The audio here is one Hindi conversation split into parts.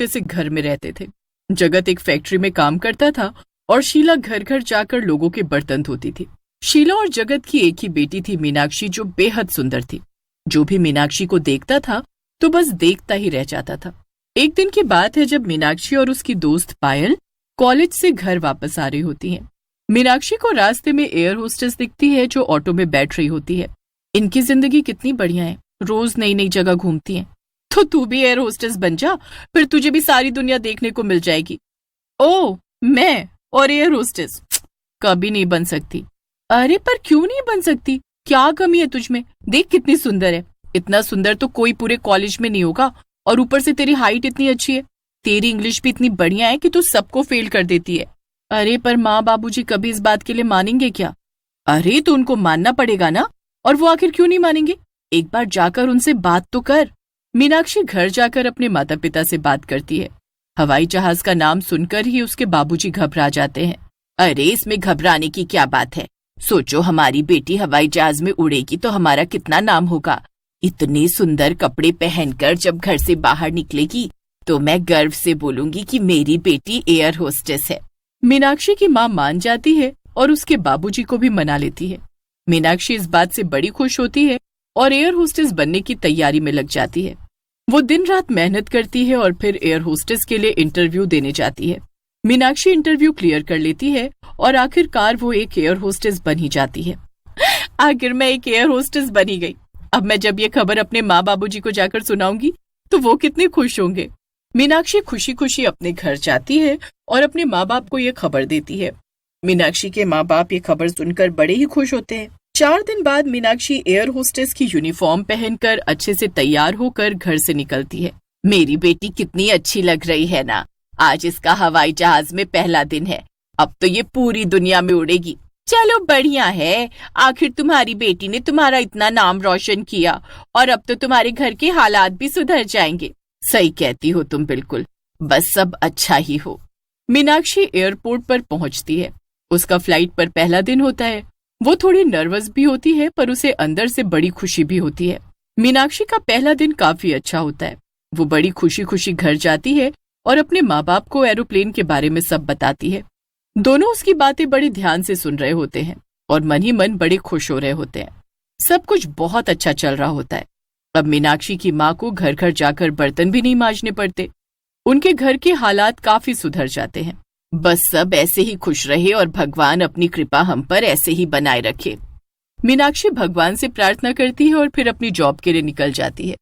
छोटे से घर में रहते थे। जगत एक फैक्ट्री में काम करता था और शीला घर घर जाकर लोगों के बर्तन धोती थी। शीला और जगत की एक ही बेटी थी मीनाक्षी, जो बेहद सुंदर थी। जो भी मीनाक्षी को देखता था तो बस देखता ही रह जाता था। एक दिन की बात है जब मीनाक्षी और उसकी दोस्त पायल कॉलेज से घर वापस आ रही होती हैं। मीनाक्षी को रास्ते में एयर होस्टेस दिखती है जो ऑटो में बैठ रही होती है। इनकी जिंदगी कितनी बढ़िया है, रोज नई नई जगह घूमती हैं। तो तू भी एयर होस्टेस बन जा, फिर तुझे भी सारी दुनिया देखने को मिल जाएगी। ओह, मैं और एयर होस्टेस कभी नहीं बन सकती। अरे पर क्यों नहीं बन सकती, क्या कमी है तुझमें? देख कितनी सुंदर है। इतना सुंदर तो कोई पूरे कॉलेज में नहीं होगा, और ऊपर से तेरी हाइट इतनी अच्छी है। तेरी इंग्लिश भी इतनी बढ़िया है कि तू सबको फेल कर देती है। अरे पर माँ बाबूजी कभी इस बात के लिए मानेंगे क्या? अरे तो उनको मानना पड़ेगा ना, और वो आखिर क्यों नहीं मानेंगे? एक बार जाकर उनसे बात तो कर। मीनाक्षी घर जाकर अपने माता पिता से बात करती है। हवाई जहाज का नाम सुनकर ही उसके बाबूजी घबरा जाते हैं। अरे इसमें घबराने की क्या बात है? सोचो हमारी बेटी हवाई जहाज में उड़ेगी तो हमारा कितना नाम होगा। इतने सुंदर कपड़े पहनकर जब घर से बाहर निकलेगी तो मैं गर्व से बोलूंगी कि मेरी बेटी एयर होस्टेस है। मीनाक्षी की माँ मान जाती है और उसके बाबूजी को भी मना लेती है। मीनाक्षी इस बात से बड़ी खुश होती है और एयर होस्टेस बनने की तैयारी में लग जाती है। वो दिन रात मेहनत करती है और फिर एयर होस्टेस के लिए इंटरव्यू देने जाती है। मीनाक्षी इंटरव्यू क्लियर कर लेती है और आखिरकार वो एक एयर होस्टेस बन ही जाती है। आखिर मैं एक एयर होस्टेस बनी गई। अब मैं जब ये खबर अपने माँ बाबूजी को जाकर सुनाऊंगी तो वो कितने खुश होंगे। मीनाक्षी खुशी खुशी अपने घर जाती है और अपने माँ बाप को ये खबर देती है। मीनाक्षी के माँ बाप ये खबर सुनकर बड़े ही खुश होते हैं। 4 दिन बाद मीनाक्षी एयर होस्टेस की यूनिफॉर्म पहनकर अच्छे से तैयार होकर घर से निकलती है। मेरी बेटी कितनी अच्छी लग रही है ना। आज इसका हवाई जहाज में पहला दिन है। अब तो ये पूरी दुनिया में उड़ेगी। चलो बढ़िया है, आखिर तुम्हारी बेटी ने तुम्हारा इतना नाम रोशन किया और अब तो तुम्हारे घर के हालात भी सुधर जाएंगे। सही कहती हो तुम बिल्कुल, बस सब अच्छा ही हो। मीनाक्षी एयरपोर्ट पर पहुंचती है। उसका फ्लाइट पर पहला दिन होता है। वो थोड़ी नर्वस भी होती है पर उसे अंदर से बड़ी खुशी भी होती है। मीनाक्षी का पहला दिन काफी अच्छा होता है। वो बड़ी खुशी खुशी घर जाती है और अपने माँ बाप को एरोप्लेन के बारे में सब बताती है। दोनों उसकी बातें बड़े ध्यान से सुन रहे होते हैं और मन ही मन बड़े खुश हो रहे होते हैं। सब कुछ बहुत अच्छा चल रहा होता है। अब मीनाक्षी की माँ को घर घर जाकर बर्तन भी नहीं मांजने पड़ते। उनके घर के हालात काफी सुधर जाते हैं। बस सब ऐसे ही खुश रहे और भगवान अपनी कृपा हम पर ऐसे ही बनाए रखे। मीनाक्षी भगवान से प्रार्थना करती है और फिर अपनी जॉब के लिए निकल जाती है।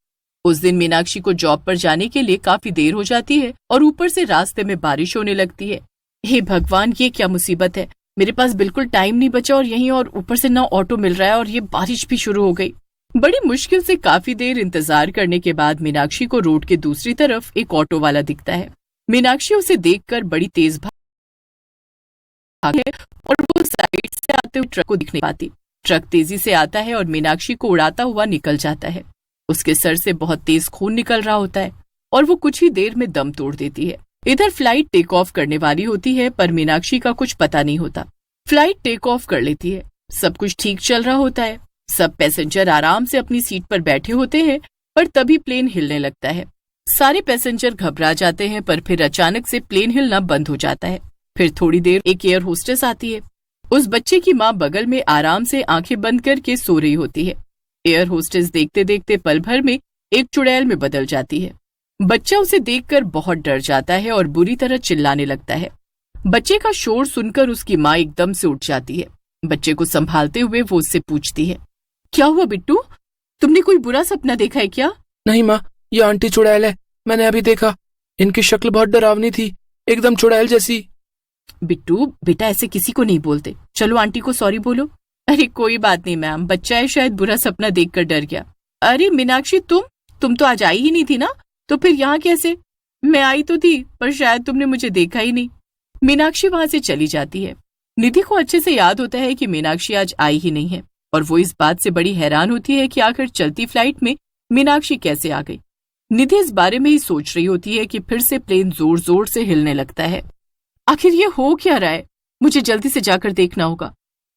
उस दिन मीनाक्षी को जॉब पर जाने के लिए काफी देर हो जाती है और ऊपर से रास्ते में बारिश होने लगती है। हे भगवान, ये क्या मुसीबत है। मेरे पास बिल्कुल टाइम नहीं बचा और यहीं और ऊपर से ना ऑटो मिल रहा है और ये बारिश भी शुरू हो गई। बड़ी मुश्किल से काफी देर इंतजार करने के बाद मीनाक्षी को रोड के दूसरी तरफ एक ऑटो वाला दिखता है। मीनाक्षी उसे देखकर बड़ी तेज भागती है और वो साइड से आते हुए ट्रक को दिख नहीं पाती। ट्रक तेजी से आता है और मीनाक्षी को उड़ाता हुआ निकल जाता है। उसके सर से बहुत तेज खून निकल रहा होता है और वो कुछ ही देर में दम तोड़ देती है। इधर फ्लाइट टेक ऑफ करने वाली होती है पर मीनाक्षी का कुछ पता नहीं होता। फ्लाइट टेक ऑफ कर लेती है। सब कुछ ठीक चल रहा होता है। सब पैसेंजर आराम से अपनी सीट पर बैठे होते हैं पर तभी प्लेन हिलने लगता है। सारे पैसेंजर घबरा जाते हैं पर फिर अचानक से प्लेन हिलना बंद हो जाता है। फिर थोड़ी देर एक एयर होस्टेस आती है। उस बच्चे की माँ बगल में आराम से आंखें बंद करके सो रही होती है। एयर होस्टेस देखते देखते पल भर में एक चुड़ैल में बदल जाती है। बच्चा उसे देखकर बहुत डर जाता है और बुरी तरह चिल्लाने लगता है। बच्चे का शोर सुनकर उसकी माँ एकदम से उठ जाती है। बच्चे को संभालते हुए वो उससे पूछती है, क्या हुआ बिट्टू, तुमने कोई बुरा सपना देखा है क्या? नहीं माँ, ये आंटी चुड़ैल है, मैंने अभी देखा। इनकी शक्ल बहुत डरावनी थी, एकदम चुड़ैल जैसी। बिट्टू बेटा, ऐसे किसी को नहीं बोलते। चलो आंटी को सॉरी बोलो। अरे कोई बात नहीं मैम, बच्चा है, शायद बुरा सपना देखकर डर गया। अरे मीनाक्षी, तुम तो आज आई ही नहीं थी ना, तो फिर यहाँ कैसे? मैं आई तो थी पर शायद तुमने मुझे देखा ही नहीं। मीनाक्षी वहां से चली जाती है। निधि को अच्छे से याद होता है कि मीनाक्षी आज आई ही नहीं है और वो इस बात से बड़ी हैरान होती है कि आखिर चलती फ्लाइट में मीनाक्षी कैसे आ गई। निधि इस बारे में ही सोच रही होती है कि फिर से प्लेन जोर जोर से हिलने लगता है। आखिर ये हो क्या रहा है? मुझे जल्दी से जाकर देखना होगा।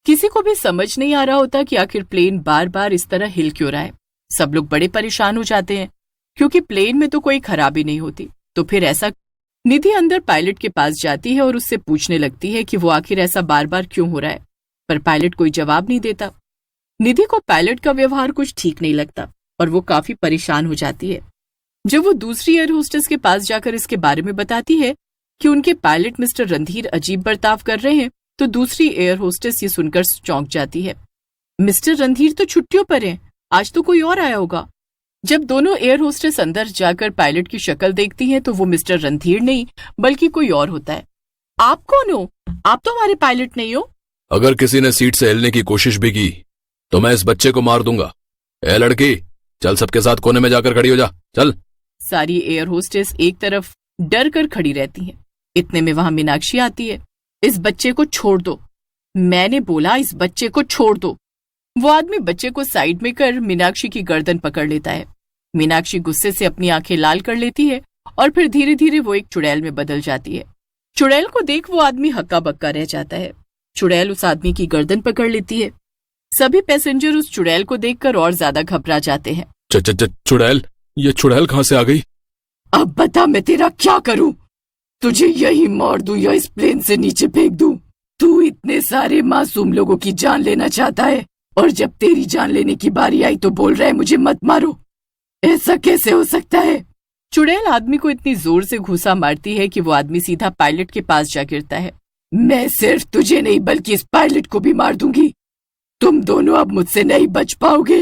किसी को भी समझ नहीं आ रहा होता कि आखिर प्लेन बार बार इस तरह हिल क्यों रहा है। सब लोग बड़े परेशान हो जाते हैं क्योंकि प्लेन में तो कोई खराबी नहीं होती। तो फिर ऐसा। निधि अंदर पायलट के पास जाती है और उससे पूछने लगती है कि वो आखिर ऐसा बार बार क्यों हो रहा है, पर पायलट कोई जवाब नहीं देता। निधि को पायलट का व्यवहार कुछ ठीक नहीं लगता और वो काफी परेशान हो जाती है। जब वो दूसरी एयर होस्टेस के पास जाकर इसके बारे में बताती है कि उनके पायलट मिस्टर रणधीर अजीब बर्ताव कर रहे हैं, तो दूसरी एयर होस्टेस ये सुनकर चौंक जाती है। मिस्टर रणधीर तो छुट्टियों पर हैं, आज तो कोई और आया होगा। जब दोनों एयर होस्टेस अंदर जाकर पायलट की शक्ल देखती हैं तो वो मिस्टर रणधीर नहीं बल्कि कोई और होता है। आप कौन हो? आप तो हमारे पायलट नहीं हो। अगर किसी ने सीट से हिलने की कोशिश भी की तो मैं इस बच्चे को मार दूंगा। ए लड़की, चल सबके साथ कोने में जाकर खड़ी हो जा, चल। सारी एयर होस्टेस एक तरफ डर कर खड़ी रहती हैं। इतने में वहां मीनाक्षी आती है। इस बच्चे को छोड़ दो, मैंने बोला इस बच्चे को छोड़ दो। वो आदमी बच्चे को साइड में कर मीनाक्षी की गर्दन पकड़ लेता है। मीनाक्षी गुस्से से अपनी आंखें लाल कर लेती है और फिर धीरे धीरे वो एक चुड़ैल में बदल जाती है। चुड़ैल को देख वो आदमी हक्का बक्का रह जाता है। चुड़ैल उस आदमी की गर्दन पकड़ लेती है। सभी पैसेंजर उस चुड़ैल को देखकर और ज्यादा घबरा जाते हैं। चुड़ैल, ये चुड़ैल कहाँ से आ गई? अब बता मैं तेरा क्या करूं? तुझे यही मार दूं या इस प्लेन से नीचे फेंक दूं? तू इतने सारे मासूम लोगों की जान लेना चाहता है और जब तेरी जान लेने की बारी आई तो बोल रहा है मुझे मत मारो। ऐसा कैसे हो सकता है? चुड़ैल आदमी को इतनी जोर से घूसा मारती है कि वो आदमी सीधा पायलट के पास जा गिरता है। मैं सिर्फ तुझे नहीं बल्कि इस पायलट को भी मार दूंगी। तुम दोनों अब मुझसे नहीं बच पाओगे।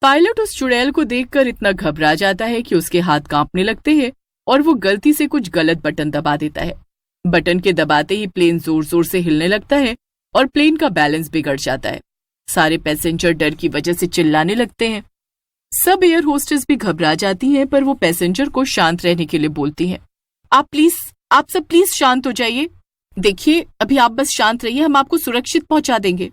पायलट उस चुड़ैल को देखकर इतना घबरा जाता है कि उसके हाथ कांपने लगते हैं और वो गलती से कुछ गलत बटन दबा देता है। बटन के दबाते ही प्लेन जोर जोर से हिलने लगता है और प्लेन का बैलेंस बिगड़ जाता है। सारे पैसेंजर डर की वजह से चिल्लाने लगते हैं। सब एयर होस्टेस भी घबरा जाती हैं, पर वो पैसेंजर को शांत रहने के लिए बोलती हैं। आप सब प्लीज शांत हो जाइए। देखिए, अभी आप बस शांत रहिए, हम आपको सुरक्षित पहुंचा देंगे।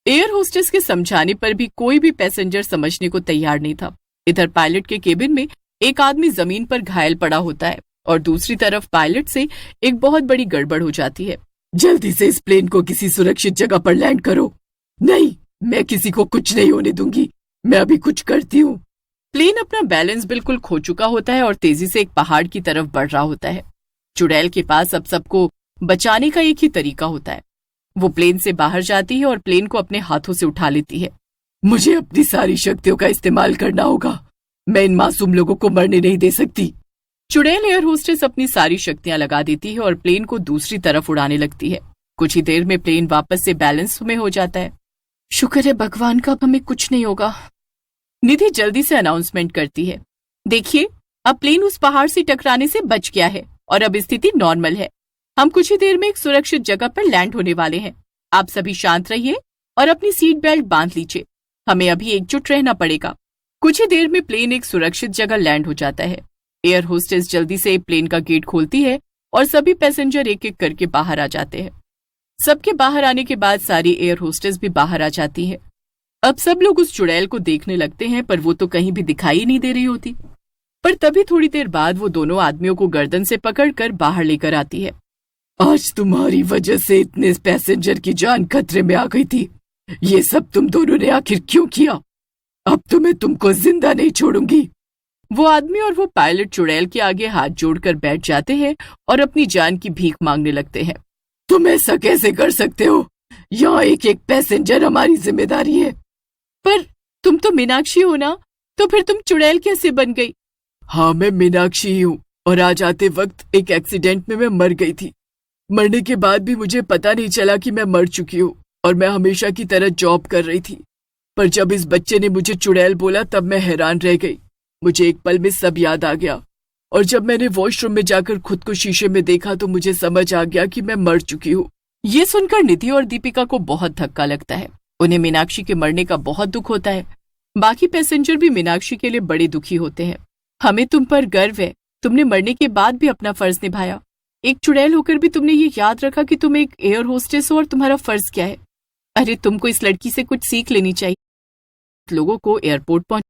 एयर होस्टेस के समझाने पर भी कोई भी पैसेंजर समझने को तैयार नहीं था। इधर पायलट के केबिन में एक आदमी जमीन पर घायल पड़ा होता है और दूसरी तरफ पायलट से एक बहुत बड़ी गड़बड़ हो जाती है। जल्दी से इस प्लेन को किसी सुरक्षित जगह पर लैंड करो। नहीं, मैं किसी को कुछ नहीं होने दूंगी, मैं अभी कुछ करती हूँ। प्लेन अपना बैलेंस बिल्कुल खो चुका होता है और तेजी से एक पहाड़ की तरफ बढ़ रहा होता है। चुड़ैल के पास अब सबको बचाने का एक ही तरीका होता है। वो प्लेन से बाहर जाती है और प्लेन को अपने हाथों से उठा लेती है। मुझे अपनी सारी शक्तियों का इस्तेमाल करना होगा, मैं इन मासूम लोगों को मरने नहीं दे सकती। चुड़ैल एयर होस्टेस अपनी सारी शक्तियां लगा देती है और प्लेन को दूसरी तरफ उड़ाने लगती है। कुछ ही देर में प्लेन वापस से बैलेंस में हो जाता है। शुक्र है भगवान का, अब हमें कुछ नहीं होगा। निधि जल्दी से अनाउंसमेंट करती है। देखिए, अब प्लेन उस पहाड़ से टकराने से बच गया है और अब स्थिति नॉर्मल है। हम कुछ ही देर में एक सुरक्षित जगह पर लैंड होने वाले हैं। आप सभी शांत रहिए और अपनी सीट बेल्ट बांध लीजिए। हमें अभी एकजुट रहना पड़ेगा। कुछ ही देर में प्लेन एक सुरक्षित जगह लैंड हो जाता है। एयर होस्टेस जल्दी से प्लेन का गेट खोलती है और सभी पैसेंजर एक एक करके बाहर आ जाते हैं। सबके बाहर आने के बाद सारी एयर होस्टेस भी बाहर आ जाती है। अब सब लोग उस चुड़ैल को देखने लगते हैं, पर वो तो कहीं भी दिखाई नहीं दे रही होती। पर तभी थोड़ी देर बाद वो दोनों आदमियों को गर्दन से पकड़कर बाहर लेकर आती है। आज तुम्हारी वजह से इतने पैसेंजर की जान खतरे में आ गई थी। ये सब तुम दोनों ने आखिर क्यों किया? अब तो मैं तुमको जिंदा नहीं छोड़ूंगी। वो आदमी और वो पायलट चुड़ैल के आगे हाथ जोड़कर बैठ जाते हैं और अपनी जान की भीख मांगने लगते हैं। तुम ऐसा कैसे कर सकते हो? यहाँ एक एक पैसेंजर हमारी जिम्मेदारी है। पर तुम तो मीनाक्षी हो ना, तो फिर तुम चुड़ैल कैसे बन गई? हाँ, मैं मीनाक्षी ही हूँ और आज आते वक्त एक एक्सीडेंट में मैं मर गई थी। मरने के बाद भी मुझे पता नहीं चला कि मैं मर चुकी हूँ और मैं हमेशा की तरह जॉब कर रही थी। पर जब इस बच्चे ने मुझे चुड़ैल बोला तब मैं हैरान रह गई। मुझे एक पल में सब याद आ गया और जब मैंने वॉशरूम में जाकर खुद को शीशे में देखा तो मुझे समझ आ गया कि मैं मर चुकी हूँ। ये सुनकर निधि और दीपिका को बहुत धक्का लगता है। उन्हें मीनाक्षी के मरने का बहुत दुख होता है। बाकी पैसेंजर भी मीनाक्षी के लिए बड़े दुखी होते हैं। हमें तुम पर गर्व है, तुमने मरने के बाद भी अपना फर्ज निभाया। एक चुड़ैल होकर भी तुमने ये याद रखा कि तुम एक एयर होस्टेस हो और तुम्हारा फर्ज क्या है। अरे तुमको इस लड़की से कुछ सीख लेनी चाहिए। लोगों को एयरपोर्ट पहुंच